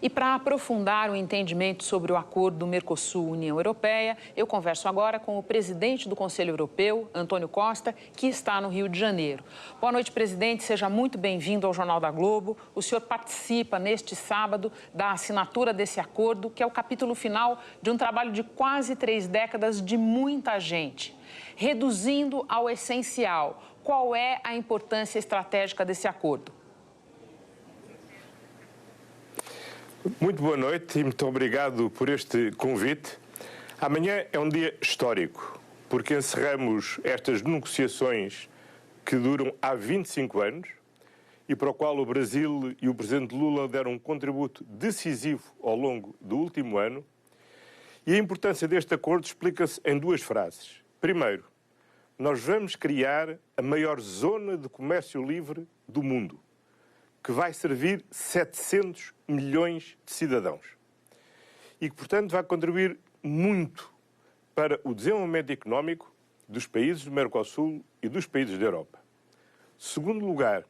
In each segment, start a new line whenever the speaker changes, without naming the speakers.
E para aprofundar o entendimento sobre o acordo do Mercosul-União Europeia, eu converso agora com o presidente do Conselho Europeu, Antônio Costa, que está no Rio de Janeiro. Boa noite, presidente. Seja muito bem-vindo ao Jornal da Globo. O senhor participa neste sábado da assinatura desse acordo, que é o capítulo final de um trabalho de quase 3 décadas de muita gente. Reduzindo ao essencial, qual é a importância estratégica desse acordo?
Muito boa noite e muito obrigado por este convite. Amanhã é um dia histórico, porque encerramos estas negociações que duram há 25 anos e para o qual o Brasil e o presidente Lula deram um contributo decisivo ao longo do último ano. E a importância deste acordo explica-se em 2 frases. Primeiro, nós vamos criar a maior zona de comércio livre do mundo, que vai servir 700 milhões de cidadãos e que, portanto, vai contribuir muito para o desenvolvimento económico dos países do Mercosul e dos países da Europa. Segundo lugar,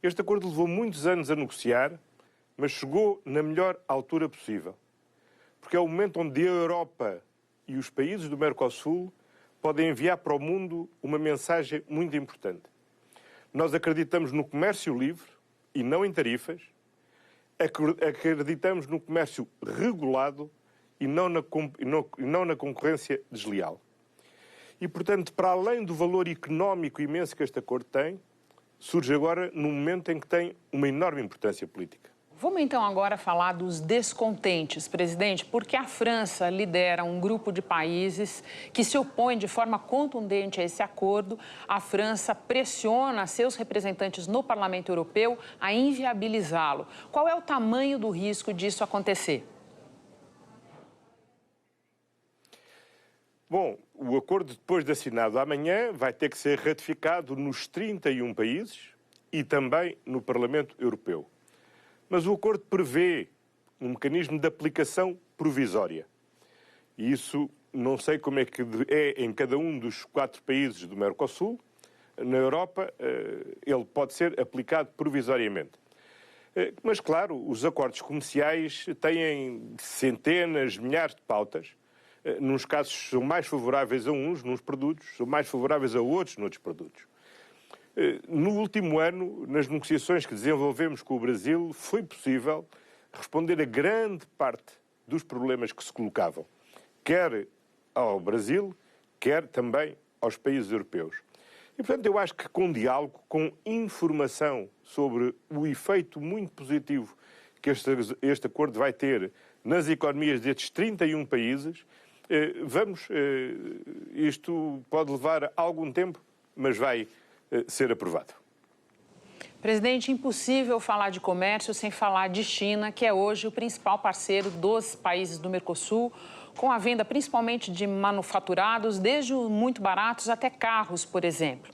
este acordo levou muitos anos a negociar, mas chegou na melhor altura possível, porque é o momento onde a Europa e os países do Mercosul podem enviar para o mundo uma mensagem muito importante. Nós acreditamos no comércio livre e não em tarifas, acreditamos no comércio regulado e não na concorrência desleal. E, portanto, para além do valor económico imenso que este acordo tem, surge agora num momento em que tem uma enorme importância política.
Vamos então agora falar dos descontentes, presidente, porque a França lidera um grupo de países que se opõem de forma contundente a esse acordo. A França pressiona seus representantes no Parlamento Europeu a inviabilizá-lo. Qual é o tamanho do risco disso acontecer?
Bom, o acordo, depois de assinado amanhã, vai ter que ser ratificado nos 31 países e também no Parlamento Europeu. Mas o acordo prevê um mecanismo de aplicação provisória. E isso não sei como é que é em cada um dos 4 países do Mercosul. Na Europa, ele pode ser aplicado provisoriamente. Mas, claro, os acordos comerciais têm centenas, milhares de pautas. Nos casos são mais favoráveis a uns, nos produtos, são mais favoráveis a outros, noutros produtos. No último ano, nas negociações que desenvolvemos com o Brasil, foi possível responder a grande parte dos problemas que se colocavam, quer ao Brasil, quer também aos países europeus. E, portanto, eu acho que com diálogo, com informação sobre o efeito muito positivo que este acordo vai ter nas economias destes 31 países, isto pode levar algum tempo, mas vai ser aprovado.
Presidente, impossível falar de comércio sem falar de China, que é hoje o principal parceiro dos países do Mercosul, com a venda principalmente de manufaturados, desde muito baratos até carros, por exemplo.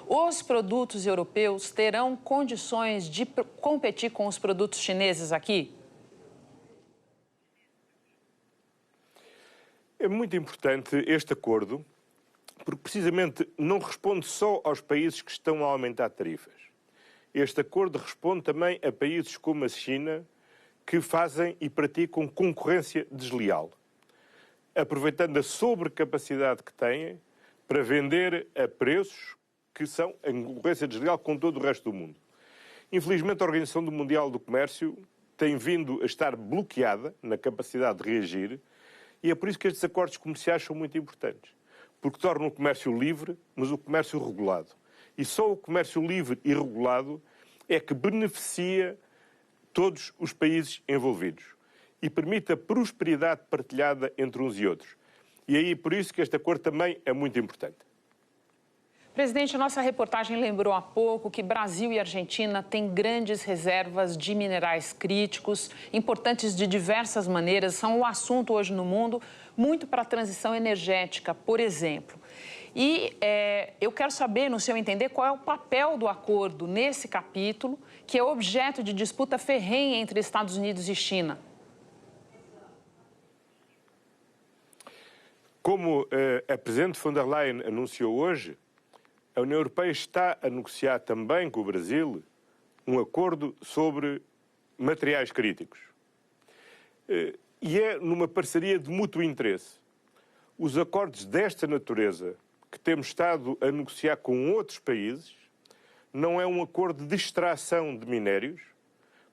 Os produtos europeus terão condições de competir com os produtos chineses aqui?
É muito importante este acordo, porque precisamente não responde só aos países que estão a aumentar tarifas. Este acordo responde também a países como a China, que fazem e praticam concorrência desleal, aproveitando a sobrecapacidade que têm para vender a preços que são em concorrência desleal com todo o resto do mundo. Infelizmente, a Organização Mundial do Comércio tem vindo a estar bloqueada na capacidade de reagir e é por isso que estes acordos comerciais são muito importantes, porque tornam o comércio livre, mas o comércio regulado. E só o comércio livre e regulado é que beneficia todos os países envolvidos e permite a prosperidade partilhada entre uns e outros. E aí, por isso que este acordo também é muito importante.
Presidente, a nossa reportagem lembrou há pouco que Brasil e Argentina têm grandes reservas de minerais críticos, importantes de diversas maneiras, são o assunto hoje no mundo, muito para a transição energética, por exemplo. E eu quero saber, no seu entender, qual é o papel do acordo nesse capítulo, que é objeto de disputa ferrenha entre Estados Unidos e China.
Como a Presidente von der Leyen anunciou hoje, a União Europeia está a negociar também com o Brasil um acordo sobre materiais críticos. e é numa parceria de mútuo interesse. Os acordos desta natureza que temos estado a negociar com outros países não é um acordo de extração de minérios,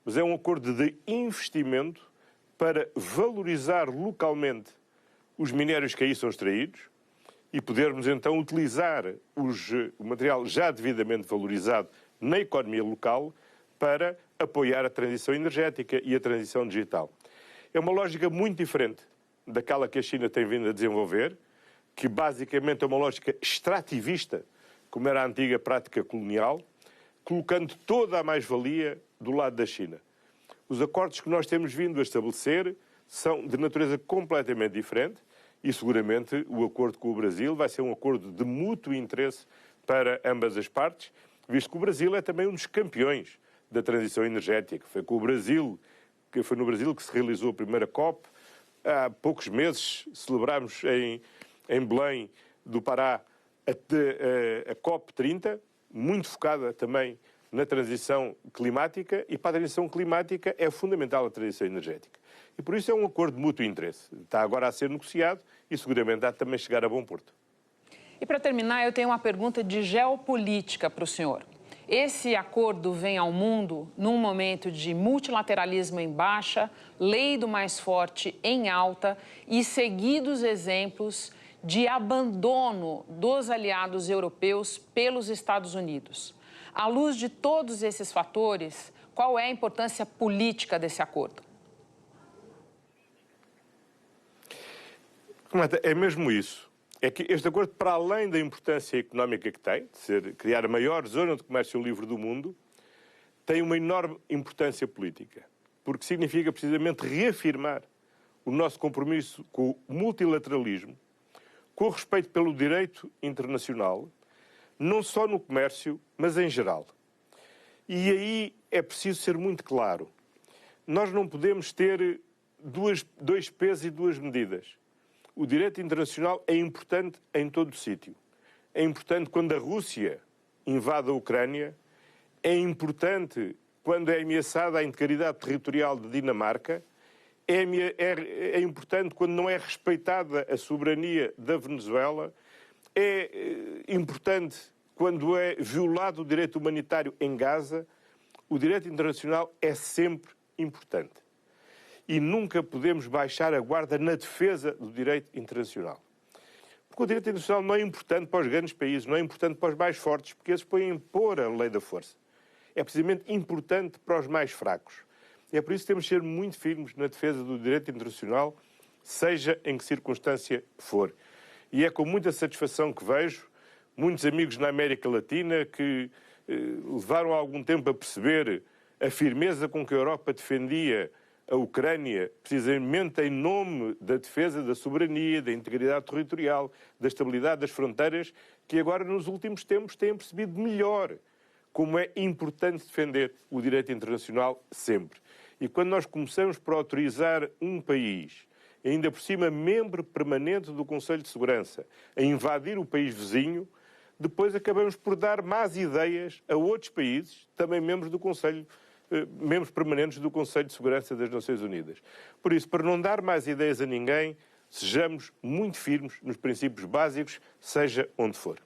mas é um acordo de investimento para valorizar localmente os minérios que aí são extraídos e podermos então utilizar o material já devidamente valorizado na economia local para apoiar a transição energética e a transição digital. É uma lógica muito diferente daquela que a China tem vindo a desenvolver, que basicamente é uma lógica extrativista, como era a antiga prática colonial, colocando toda a mais-valia do lado da China. Os acordos que nós temos vindo a estabelecer são de natureza completamente diferente e seguramente o acordo com o Brasil vai ser um acordo de mútuo interesse para ambas as partes, visto que o Brasil é também um dos campeões da transição energética. Foi no Brasil que se realizou a primeira COP. Há poucos meses celebramos em Belém do Pará a COP 30, muito focada também na transição climática, e para a transição climática é fundamental a transição energética. E por isso é um acordo de mútuo interesse. Está agora a ser negociado e seguramente há de também chegar a bom porto.
E para terminar, eu tenho uma pergunta de geopolítica para o senhor. Esse acordo vem ao mundo num momento de multilateralismo em baixa, lei do mais forte em alta e seguidos exemplos de abandono dos aliados europeus pelos Estados Unidos. À luz de todos esses fatores, qual é a importância política desse acordo?
Renata, é mesmo isso. É que este acordo, para além da importância económica que tem, de criar a maior zona de comércio livre do mundo, tem uma enorme importância política, porque significa precisamente reafirmar o nosso compromisso com o multilateralismo, com o respeito pelo direito internacional, não só no comércio, mas em geral. E aí é preciso ser muito claro. Nós não podemos ter dois pesos e duas medidas. O direito internacional é importante em todo o sítio. É importante quando a Rússia invade a Ucrânia, é importante quando é ameaçada a integridade territorial de Dinamarca, é importante quando não é respeitada a soberania da Venezuela, é importante quando é violado o direito humanitário em Gaza. O direito internacional é sempre importante. E nunca podemos baixar a guarda na defesa do direito internacional. Porque o direito internacional não é importante para os grandes países, não é importante para os mais fortes, porque eles podem impor a lei da força. É precisamente importante para os mais fracos. E é por isso que temos de ser muito firmes na defesa do direito internacional, seja em que circunstância for. E é com muita satisfação que vejo muitos amigos na América Latina que levaram algum tempo a perceber a firmeza com que a Europa defendia a Ucrânia, precisamente em nome da defesa da soberania, da integridade territorial, da estabilidade das fronteiras, que agora nos últimos tempos têm percebido melhor como é importante defender o direito internacional sempre. E quando nós começamos por autorizar um país, ainda por cima membro permanente do Conselho de Segurança, a invadir o país vizinho, depois acabamos por dar más ideias a outros países, também membros permanentes do Conselho de Segurança das Nações Unidas. Por isso, para não dar mais ideias a ninguém, sejamos muito firmes nos princípios básicos, seja onde for.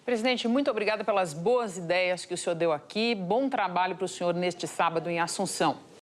Presidente, muito obrigada pelas boas ideias que o senhor deu aqui. Bom trabalho para o senhor neste sábado em Assunção.